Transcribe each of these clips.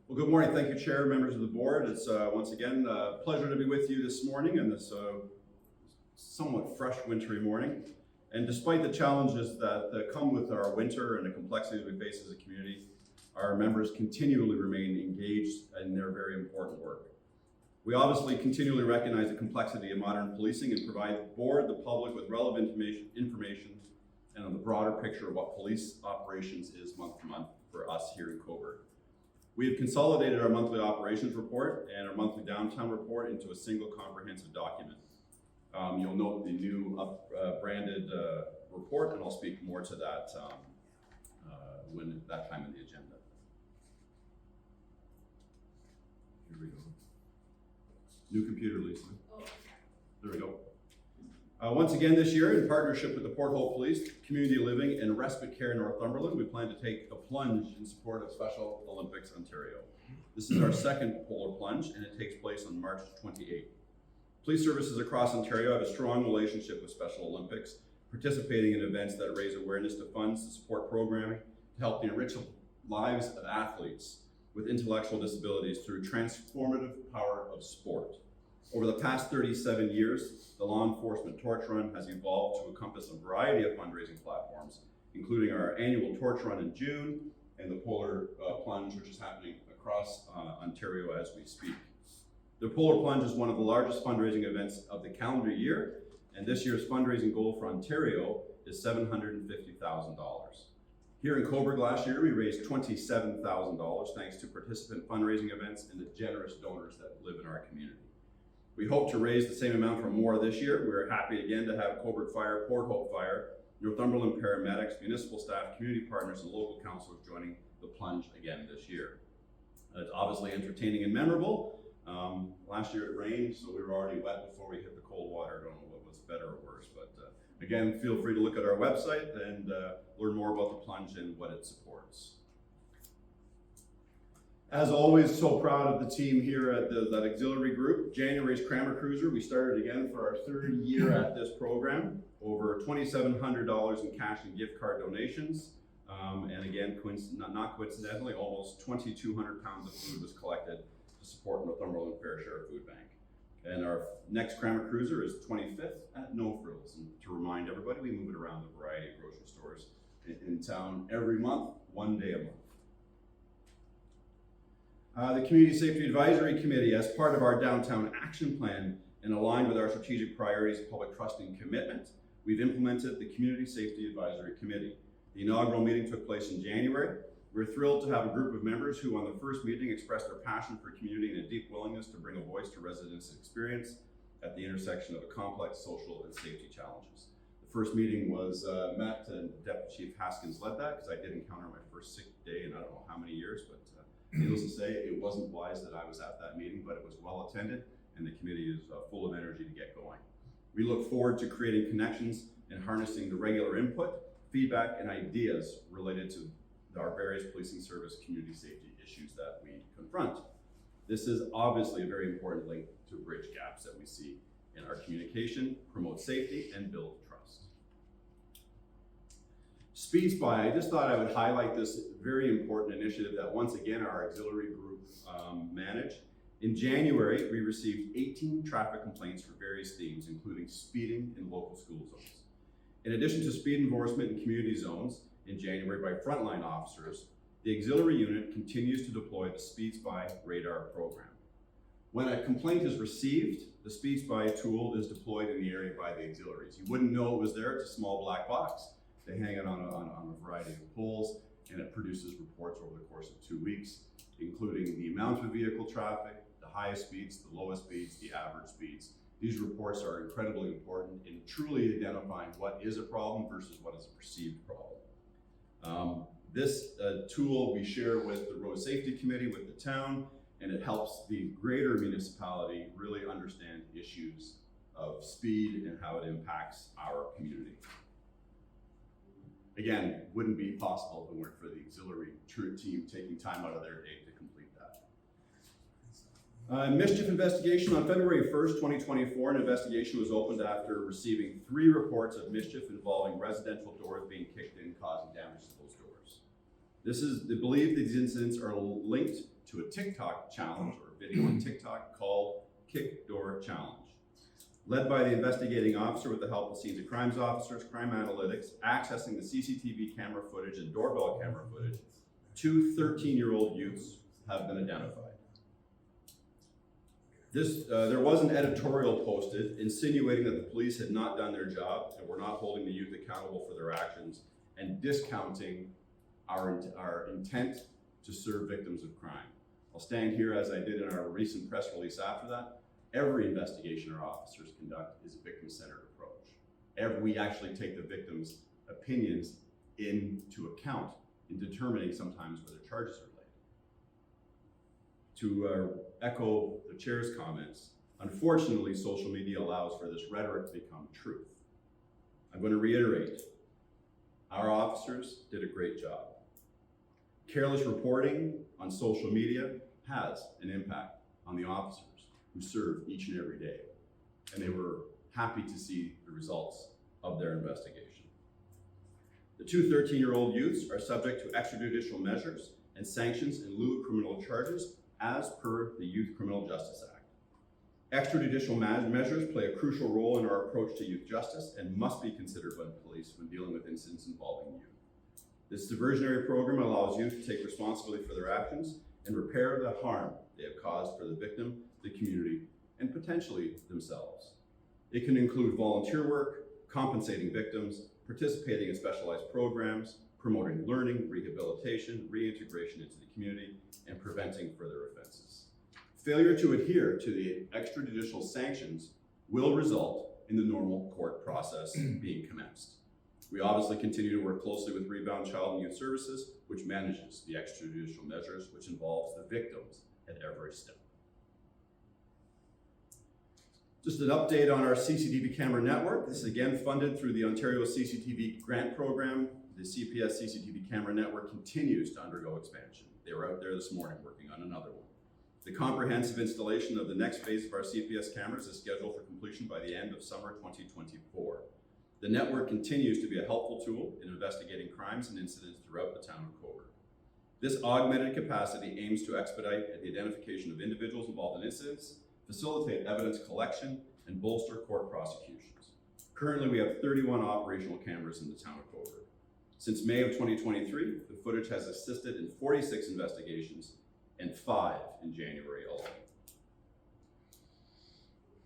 Well, good morning. Thank you, Chair, members of the board. It's once again a pleasure to be with you this morning in this somewhat fresh wintry morning. And despite the challenges that come with our winter and the complexities we face as a community, our members continually remain engaged in their very important work. We obviously continually recognize the complexity of modern policing and provide the board, the public with relevant information and on the broader picture of what police operations is month to month for us here in Cobourg. We have consolidated our monthly operations report and our monthly downtown report into a single comprehensive document. You'll note the new branded report, and I'll speak more to that when at that time in the agenda. Here we go. New computer, Lisa. There we go. Once again this year, in partnership with the Cobourg Police, Community Living and Respite Care Northumberland, we plan to take a plunge in support of Special Olympics Ontario. This is our second polar plunge, and it takes place on March 28th. Police services across Ontario have a strong relationship with Special Olympics, participating in events that raise awareness to funds to support programming to help the enrich lives of athletes with intellectual disabilities through transformative power of sport. Over the past 37 years, the law enforcement torch run has evolved to encompass a variety of fundraising platforms, including our annual torch run in June and the Polar Plunge, which is happening across Ontario as we speak. The Polar Plunge is one of the largest fundraising events of the calendar year, and this year's fundraising goal for Ontario is $750,000. Here in Cobourg last year, we raised $27,000 thanks to participant fundraising events and the generous donors that live in our community. We hope to raise the same amount for more this year. We're happy again to have Cobourg Fire, Port Hope Fire, Northumberland paramedics, municipal staff, community partners, and local councillors joining the plunge again this year. It's obviously entertaining and memorable. Last year it rained, so we were already wet before we hit the cold water. I don't know what was better or worse, but again, feel free to look at our website and learn more about the plunge and what it supports. As always, so proud of the team here at that auxiliary group. January's Kramer Cruiser, we started again for our third year at this program. Over $2,700 in cash and gift card donations. And again, not coincidentally, almost 2,200 pounds of food was collected to support Northumberland Fair Share Food Bank. And our next Kramer Cruiser is 25th at No Frills. And to remind everybody, we move it around a variety of grocery stores in town every month, one day a month. The Community Safety Advisory Committee, as part of our downtown action plan and aligned with our strategic priorities of public trust and commitment, we've implemented the Community Safety Advisory Committee. The inaugural meeting took place in January. We're thrilled to have a group of members who on the first meeting expressed their passion for community and a deep willingness to bring a voice to residents' experience at the intersection of complex social and safety challenges. The first meeting was met and Deputy Chief Haskins led that because I did encounter my first sick day in I don't know how many years, but needless to say, it wasn't wise that I was at that meeting, but it was well attended and the committee is full of energy to get going. We look forward to creating connections and harnessing the regular input, feedback, and ideas related to our various policing service community safety issues that we confront. This is obviously a very important link to bridge gaps that we see in our communication, promote safety, and build trust. Speed Spy, I just thought I would highlight this very important initiative that once again our auxiliary group managed. In January, we received 18 traffic complaints for various themes, including speeding in local school zones. In addition to speed enforcement in community zones in January by frontline officers, the auxiliary unit continues to deploy the Speed Spy radar program. When a complaint is received, the Speed Spy tool is deployed in the area by the auxiliaries. You wouldn't know it was there. It's a small black box. They hang it on a variety of poles, and it produces reports over the course of 2 weeks, including the amount of vehicle traffic, the highest speeds, the lowest speeds, the average speeds. These reports are incredibly important in truly identifying what is a problem versus what is a perceived problem. This tool we share with the Road Safety Committee, with the town, and it helps the greater municipality really understand issues of speed and how it impacts our community. Again, wouldn't be possible if it weren't for the auxiliary team taking time out of their day to complete that. Mischief Investigation. On February 1st, 2024, an investigation was opened after receiving 3 reports of mischief involving residential doors being kicked in, causing damage to those doors. This is believed these incidents are linked to a TikTok challenge or video on TikTok called Kick Door Challenge. Led by the investigating officer with the help of scenes of crimes officers, crime analytics, accessing the CCTV camera footage and doorbell camera footage, 2 13-year-old youths have been identified. There was an editorial posted insinuating that the police had not done their job and were not holding the youth accountable for their actions and discounting our intent to serve victims of crime. I'll stand here as I did in our recent press release after that. Every investigation our officers conduct is a victim-centered approach. We actually take the victim's opinions into account in determining sometimes whether charges are laid. To echo the chair's comments, unfortunately, social media allows for this rhetoric to become truth. I'm going to reiterate, our officers did a great job. Careless reporting on social media has an impact on the officers who serve each and every day, and they were happy to see the results of their investigation. The 2 13-year-old youths are subject to extrajudicial measures and sanctions in lieu of criminal charges as per the Youth Criminal Justice Act. Extrajudicial measures play a crucial role in our approach to youth justice and must be considered by the police when dealing with incidents involving youth. This diversionary program allows youth to take responsibility for their actions and repair the harm they have caused for the victim, the community, and potentially themselves. It can include volunteer work, compensating victims, participating in specialized programs, promoting learning, rehabilitation, reintegration into the community, and preventing further offenses. Failure to adhere to the extrajudicial sanctions will result in the normal court process being commenced. We obviously continue to work closely with Rebound Child and Youth Services, which manages the extrajudicial measures, which involves the victims at every step. Just an update on our CCTV camera network. This is again funded through the Ontario CCTV grant program. The CPS CCTV camera network continues to undergo expansion. They were out there this morning working on another one. The comprehensive installation of the next phase of our CPS cameras is scheduled for completion by the end of summer 2024. The network continues to be a helpful tool in investigating crimes and incidents throughout the town of Cobourg. This augmented capacity aims to expedite the identification of individuals involved in incidents, facilitate evidence collection, and bolster court prosecutions. Currently, we have 31 operational cameras in the town of Cobourg. Since May of 2023, the footage has assisted in 46 investigations and 5 in January alone.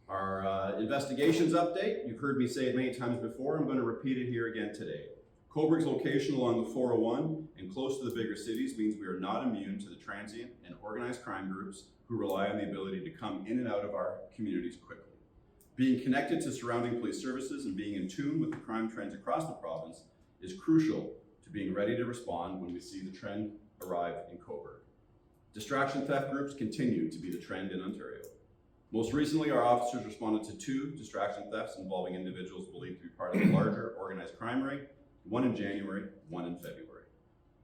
Our investigations update, you've heard me say it many times before, I'm going to repeat it here again today. Cobourg's location along the 401 and close to the bigger cities means we are not immune to the transient and organized crime groups who rely on the ability to come in and out of our communities quickly. Being connected to surrounding police services and being in tune with the crime trends across the province is crucial to being ready to respond when we see the trend arrive in Cobourg. Distraction theft groups continue to be the trend in Ontario. Most recently, our officers responded to 2 distraction thefts involving individuals believed to be part of a larger organized crime ring, one in January, one in February.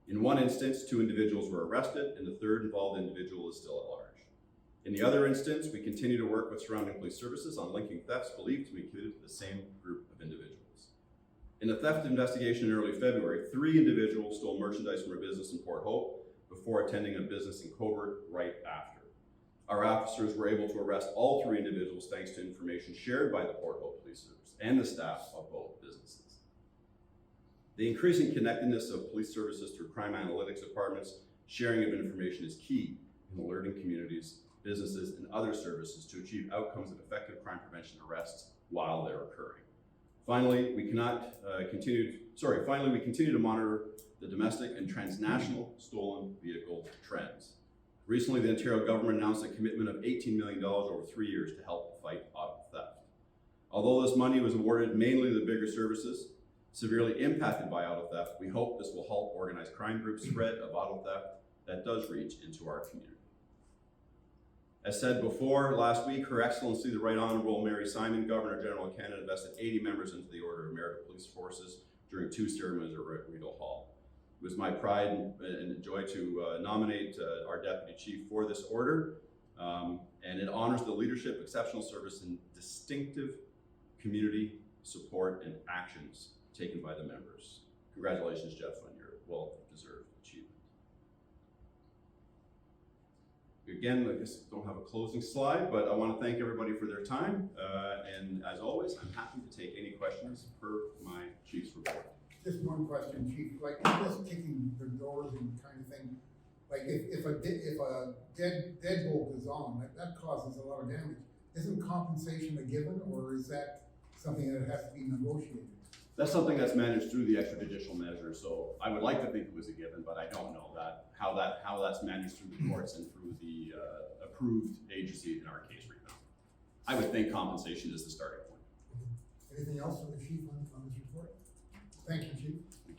In one instance, 2 individuals were arrested, and the 3rd involved individual is still at large. In the other instance, we continue to work with surrounding police services on linking thefts believed to be committed to the same group of individuals. In a theft investigation in early February, 3 individuals stole merchandise from a business in Port Hope before attending a business in Cobourg right after. Our officers were able to arrest all 3 individuals thanks to information shared by the Port Hope Police Service and the staff of both businesses. The increasing connectedness of police services through crime analytics departments, sharing of information is key in alerting communities, businesses, and other services to achieve outcomes of effective crime prevention arrests while they're occurring. Finally, we continue to monitor the domestic and transnational stolen vehicle trends. Recently, the Ontario government announced a commitment of $18 million over 3 years to help fight auto theft. Although this money was awarded mainly to the bigger services severely impacted by auto theft, we hope this will help organized crime groups spread of auto theft that does reach into our community. As said before, last week, Her Excellency the Right Honourable Mary Simon, Governor General of Canada, invested 80 members into the Order of Merit of Police Forces during 2 ceremonies at Rideau Hall. It was my pride and joy to nominate our Deputy Chief for this order, and it honors the leadership, exceptional service, and distinctive community support and actions taken by the members. Congratulations, Jeff, on your well-deserved achievement. again, I guess don't have a closing slide, but I want to thank everybody for their time. And as always, I'm happy to take any questions per my chief's report. Just one question, Chief, like just kicking the doors and kind of thing, like if a deadbolt is on, that causes a lot of damage. Isn't compensation a given, or is that something that has to be negotiated? That's something that's managed through the extrajudicial measure, so I would like to think it was a given, but I don't know how that's managed through the courts and through the approved agency, in our case right now. I would think compensation is the starting point. Anything else for the Chief on this report? Thank you, Chief.